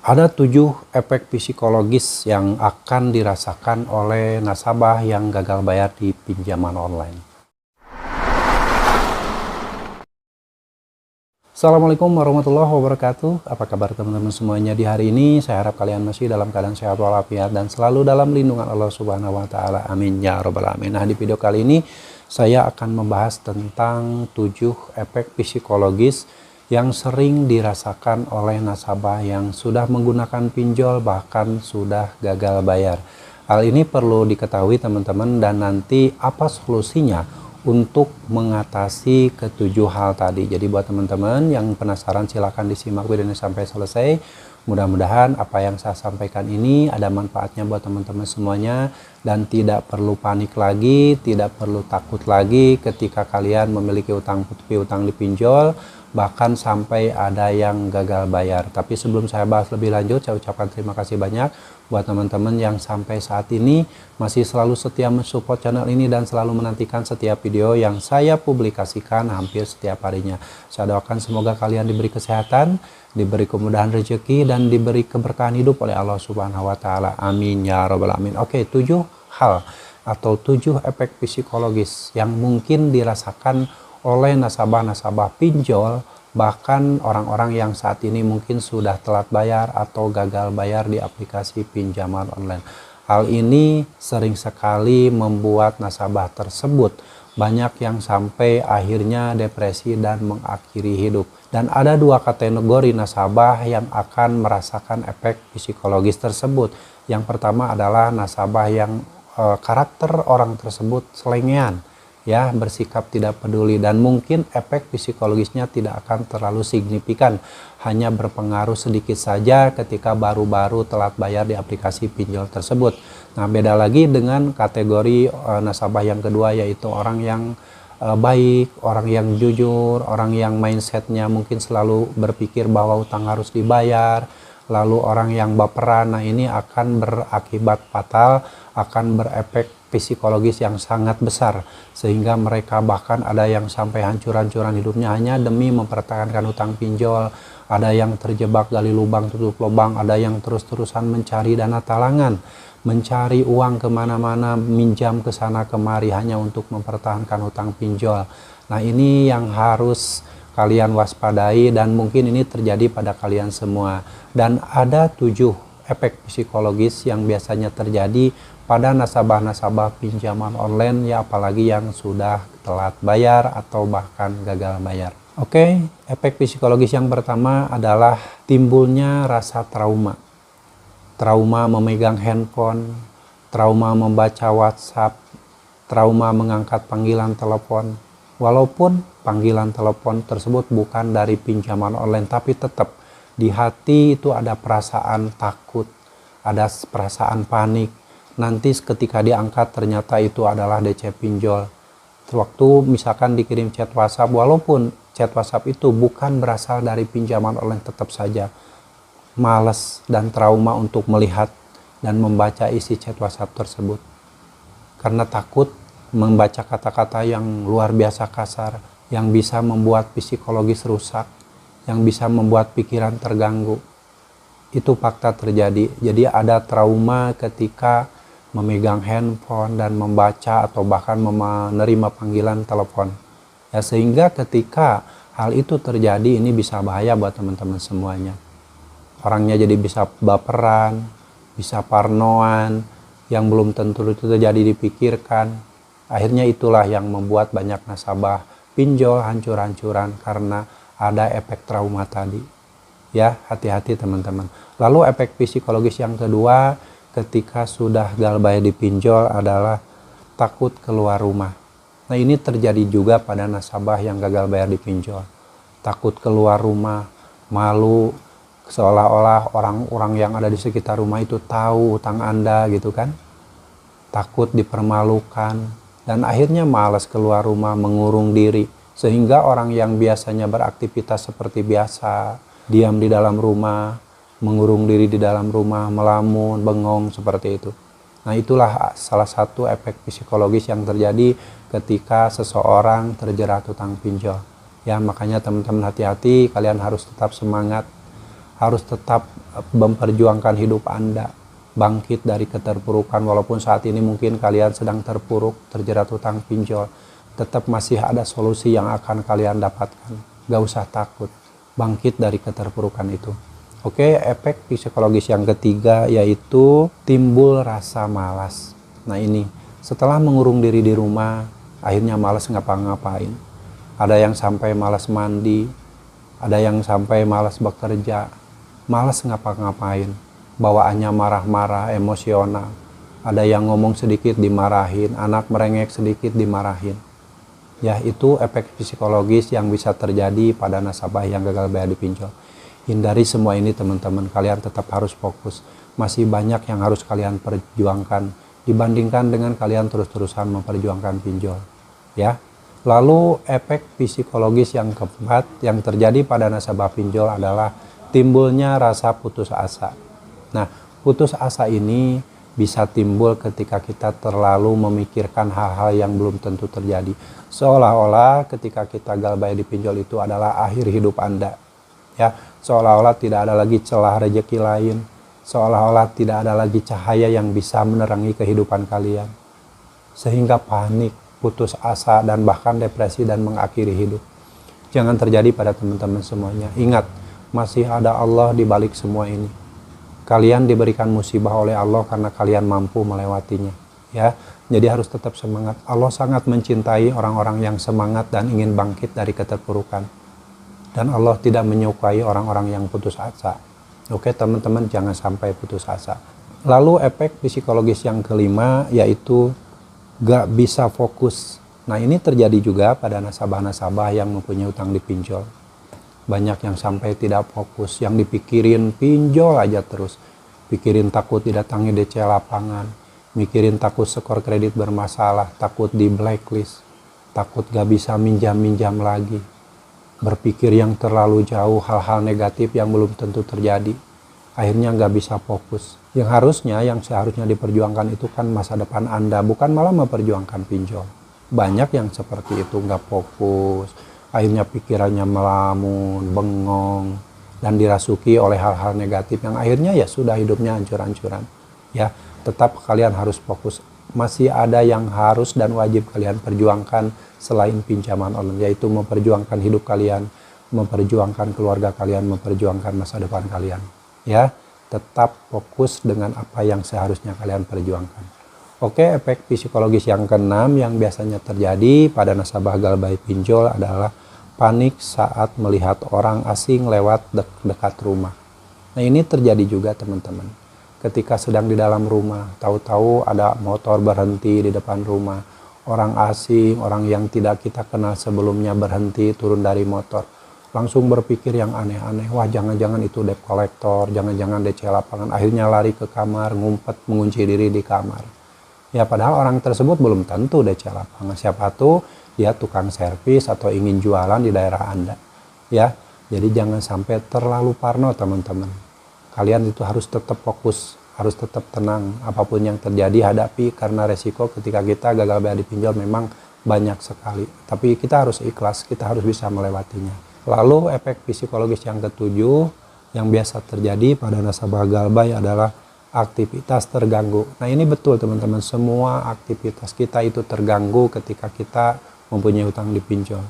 Ada 7 efek psikologis yang akan dirasakan oleh nasabah yang gagal bayar di pinjaman online. Assalamualaikum warahmatullahi wabarakatuh. Apa kabar teman-teman semuanya di hari ini? Saya harap kalian masih dalam keadaan sehat walafiat dan selalu dalam lindungan Allah Subhanahu wa taala. Amin ya rabbal alamin. Nah, di video kali ini saya akan membahas tentang 7 efek psikologis yang sering dirasakan oleh nasabah yang sudah menggunakan pinjol bahkan sudah gagal bayar. Hal ini perlu diketahui teman-teman, dan nanti apa solusinya untuk mengatasi ketujuh hal tadi. Jadi buat teman-teman yang penasaran silahkan disimak video ini sampai selesai. Mudah-mudahan apa yang saya sampaikan ini ada manfaatnya buat teman-teman semuanya, dan tidak perlu panik lagi, tidak perlu takut lagi ketika kalian memiliki utang dipinjol, bahkan sampai ada yang gagal bayar. Tapi sebelum saya bahas lebih lanjut, saya ucapkan terima kasih banyak buat teman-teman yang sampai saat ini masih selalu setia mensupport channel ini dan selalu menantikan setiap video yang saya publikasikan hampir setiap harinya. Saya doakan semoga kalian diberi kesehatan, diberi kemudahan rezeki, dan diberi keberkahan hidup oleh Allah Subhanahu wa taala. Amin ya rabbal alamin. Oke, 7 hal atau 7 efek psikologis yang mungkin dirasakan oleh nasabah-nasabah pinjol, bahkan orang-orang yang saat ini mungkin sudah telat bayar atau gagal bayar di aplikasi pinjaman online. Hal ini sering sekali membuat nasabah tersebut banyak yang sampai akhirnya depresi dan mengakhiri hidup. Dan ada 2 kategori nasabah yang akan merasakan efek psikologis tersebut. Yang pertama adalah nasabah yang karakter orang tersebut selengean, ya, bersikap tidak peduli, dan mungkin efek psikologisnya tidak akan terlalu signifikan, hanya berpengaruh sedikit saja ketika baru-baru telat bayar di aplikasi pinjol tersebut. Nah, beda lagi dengan kategori nasabah yang kedua, yaitu orang yang baik, orang yang jujur, orang yang mindsetnya mungkin selalu berpikir bahwa utang harus dibayar, lalu orang yang baperan. Nah, ini akan berakibat fatal, akan berefek psikologis yang sangat besar, sehingga mereka bahkan ada yang sampai hancur-hancuran hidupnya hanya demi mempertahankan utang pinjol. Ada yang terjebak gali lubang tutup lubang, ada yang terus-terusan mencari dana talangan, mencari uang kemana-mana, minjam ke sana kemari hanya untuk mempertahankan utang pinjol. Nah, ini yang harus kalian waspadai, dan mungkin ini terjadi pada kalian semua. Dan ada 7 efek psikologis yang biasanya terjadi pada nasabah-nasabah pinjaman online, ya, apalagi yang sudah telat bayar atau bahkan gagal bayar. Oke, efek psikologis yang pertama adalah timbulnya rasa trauma. Trauma memegang handphone, trauma membaca WhatsApp, trauma mengangkat panggilan telepon. Walaupun panggilan telepon tersebut bukan dari pinjaman online, tapi tetap di hati itu ada perasaan takut, ada perasaan panik. Nanti ketika diangkat ternyata itu adalah DC pinjol. Waktu misalkan dikirim chat WhatsApp, walaupun chat WhatsApp itu bukan berasal dari pinjaman online, tetap saja malas dan trauma untuk melihat dan membaca isi chat WhatsApp tersebut. Karena takut membaca kata-kata yang luar biasa kasar, yang bisa membuat psikologis rusak, yang bisa membuat pikiran terganggu. Itu fakta terjadi. Jadi ada trauma ketika memegang handphone dan membaca atau bahkan menerima panggilan telepon. Ya, sehingga ketika hal itu terjadi, ini bisa bahaya buat teman-teman semuanya. Orangnya jadi bisa baperan, bisa parnoan, yang belum tentu itu terjadi dipikirkan. Akhirnya itulah yang membuat banyak nasabah pinjol hancur-hancuran karena ada efek trauma tadi. Ya, hati-hati teman-teman. Lalu efek psikologis yang kedua ketika sudah gagal bayar di pinjol adalah takut keluar rumah. Nah, ini terjadi juga pada nasabah yang gagal bayar di pinjol. Takut keluar rumah, malu, seolah-olah orang-orang yang ada di sekitar rumah itu tahu utang Anda gitu kan. Takut dipermalukan, dan akhirnya malas keluar rumah, mengurung diri. Sehingga orang yang biasanya beraktivitas seperti biasa, diam di dalam rumah, mengurung diri di dalam rumah, melamun, bengong seperti itu. Nah, itulah salah satu efek psikologis yang terjadi ketika seseorang terjerat utang pinjol. Ya, makanya teman-teman hati-hati, kalian harus tetap semangat. harus tetap memperjuangkan hidup Anda, bangkit dari keterpurukan. Walaupun saat ini mungkin kalian sedang terpuruk, terjerat hutang pinjol, tetap masih ada solusi yang akan kalian dapatkan. Gak usah takut, bangkit dari keterpurukan itu. Oke, efek psikologis yang ketiga yaitu timbul rasa malas. Nah ini, setelah mengurung diri di rumah, akhirnya malas ngapa-ngapain. Ada yang sampai malas mandi, ada yang sampai malas bekerja, malas ngapa-ngapain. Bawaannya marah-marah, emosional. Ada yang ngomong sedikit dimarahin, anak merengek sedikit dimarahin. Ya, itu efek psikologis yang bisa terjadi pada nasabah yang gagal bayar di pinjol. Hindari semua ini teman-teman, kalian tetap harus fokus. Masih banyak yang harus kalian perjuangkan dibandingkan dengan kalian terus-terusan memperjuangkan pinjol. Ya. Lalu efek psikologis yang keempat yang terjadi pada nasabah pinjol adalah timbulnya rasa putus asa. Nah, putus asa ini bisa timbul ketika kita terlalu memikirkan hal-hal yang belum tentu terjadi. Seolah-olah ketika kita gagal bayar di pinjol itu adalah akhir hidup Anda. Ya, seolah-olah tidak ada lagi celah rezeki lain, seolah-olah tidak ada lagi cahaya yang bisa menerangi kehidupan kalian, sehingga panik, putus asa, dan bahkan depresi dan mengakhiri hidup. Jangan terjadi pada teman-teman semuanya. Ingat, masih ada Allah di balik semua ini. Kalian diberikan musibah oleh Allah karena kalian mampu melewatinya. Ya, jadi harus tetap semangat. Allah sangat mencintai orang-orang yang semangat dan ingin bangkit dari keterpurukan. Dan Allah tidak menyukai orang-orang yang putus asa. Oke teman-teman, jangan sampai putus asa. Lalu efek psikologis yang kelima yaitu gak bisa fokus. Nah ini terjadi juga pada nasabah-nasabah yang mempunyai utang di pinjol. Banyak yang sampai tidak fokus, yang dipikirin pinjol aja terus. Pikirin takut didatangi DC lapangan, mikirin takut skor kredit bermasalah, takut di blacklist, takut gak bisa minjam-minjam lagi. Berpikir yang terlalu jauh, hal-hal negatif yang belum tentu terjadi. Akhirnya nggak bisa fokus. Yang seharusnya diperjuangkan itu kan masa depan Anda, bukan malah memperjuangkan pinjol. Banyak yang seperti itu, nggak fokus. Akhirnya pikirannya melamun, bengong, dan dirasuki oleh hal-hal negatif yang akhirnya ya sudah hidupnya hancur-hancuran. Ya, tetap kalian harus fokus. Masih ada yang harus dan wajib kalian perjuangkan selain pinjaman online, yaitu memperjuangkan hidup kalian, memperjuangkan keluarga kalian, memperjuangkan masa depan kalian. Ya, tetap fokus dengan apa yang seharusnya kalian perjuangkan. Oke, efek psikologis yang keenam yang biasanya terjadi pada nasabah gagal bayar pinjol adalah panik saat melihat orang asing lewat dekat rumah. Nah, ini terjadi juga teman-teman. Ketika sedang di dalam rumah, tahu-tahu ada motor berhenti di depan rumah. Orang asing, orang yang tidak kita kenal sebelumnya berhenti turun dari motor. Langsung berpikir yang aneh-aneh. Wah, jangan-jangan itu debt collector, jangan-jangan DC lapangan. Akhirnya lari ke kamar, ngumpet, mengunci diri di kamar. Ya, padahal orang tersebut belum tentu DC lapangan. Siapa tuh dia tukang servis atau ingin jualan di daerah Anda. Ya, jadi jangan sampai terlalu parno teman-teman. Kalian itu harus tetap fokus, harus tetap tenang. Apapun yang terjadi hadapi, karena resiko ketika kita gagal bayar di pinjol memang banyak sekali. Tapi kita harus ikhlas, kita harus bisa melewatinya. Lalu efek psikologis yang ketujuh yang biasa terjadi pada nasabah gagal bayar adalah aktivitas terganggu. Nah ini betul teman-teman, semua aktivitas kita itu terganggu ketika kita mempunyai utang di pinjol.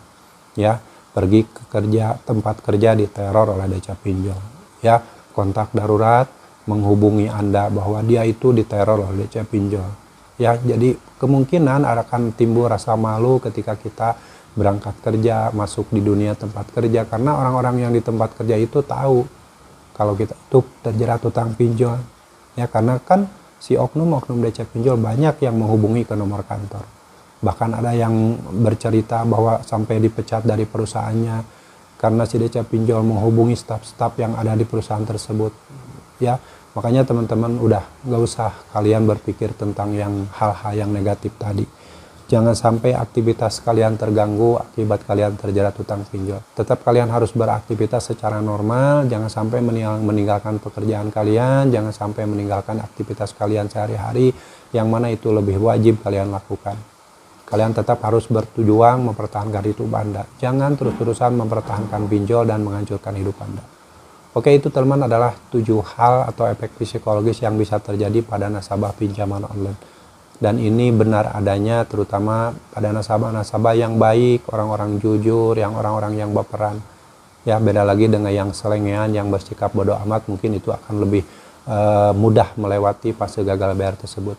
Ya, pergi ke kerja, tempat kerja diteror oleh DC pinjol. Ya, kontak darurat menghubungi Anda bahwa dia itu diteror oleh DC pinjol. Ya, jadi kemungkinan akan timbul rasa malu ketika kita berangkat kerja, masuk di dunia tempat kerja, karena orang-orang yang di tempat kerja itu tahu kalau kita itu terjerat utang pinjol. Ya, karena kan si oknum-oknum DC pinjol banyak yang menghubungi ke nomor kantor. Bahkan ada yang bercerita bahwa sampai dipecat dari perusahaannya karena si DC pinjol menghubungi staf-staf yang ada di perusahaan tersebut. Ya, makanya teman-teman udah nggak usah kalian berpikir tentang yang hal-hal yang negatif tadi. Jangan sampai aktivitas kalian terganggu akibat kalian terjerat utang pinjol. Tetap kalian harus beraktivitas secara normal, jangan sampai meninggalkan pekerjaan kalian, jangan sampai meninggalkan aktivitas kalian sehari-hari, yang mana itu lebih wajib kalian lakukan. Kalian tetap harus bertujuan mempertahankan hidup Anda. Jangan terus-terusan mempertahankan pinjol dan menghancurkan hidup Anda. Oke, itu teman adalah 7 hal atau efek psikologis yang bisa terjadi pada nasabah pinjaman online. Dan ini benar adanya terutama pada nasabah-nasabah yang baik, orang-orang jujur, yang orang-orang yang baperan. Ya, beda lagi dengan yang selengean, yang bersikap bodoh amat, mungkin itu akan lebih mudah melewati fase gagal bayar tersebut.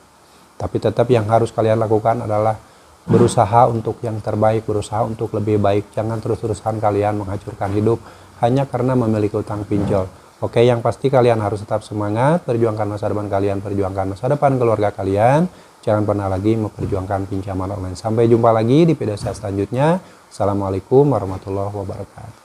Tapi tetap yang harus kalian lakukan adalah berusaha untuk yang terbaik, berusaha untuk lebih baik. Jangan terus-terusan kalian menghancurkan hidup hanya karena memiliki utang pinjol. Oke, yang pasti kalian harus tetap semangat, perjuangkan masa depan kalian, perjuangkan masa depan keluarga kalian. Jangan pernah lagi memperjuangkan pinjaman online. Sampai jumpa lagi di video saya selanjutnya. Assalamualaikum warahmatullahi wabarakatuh.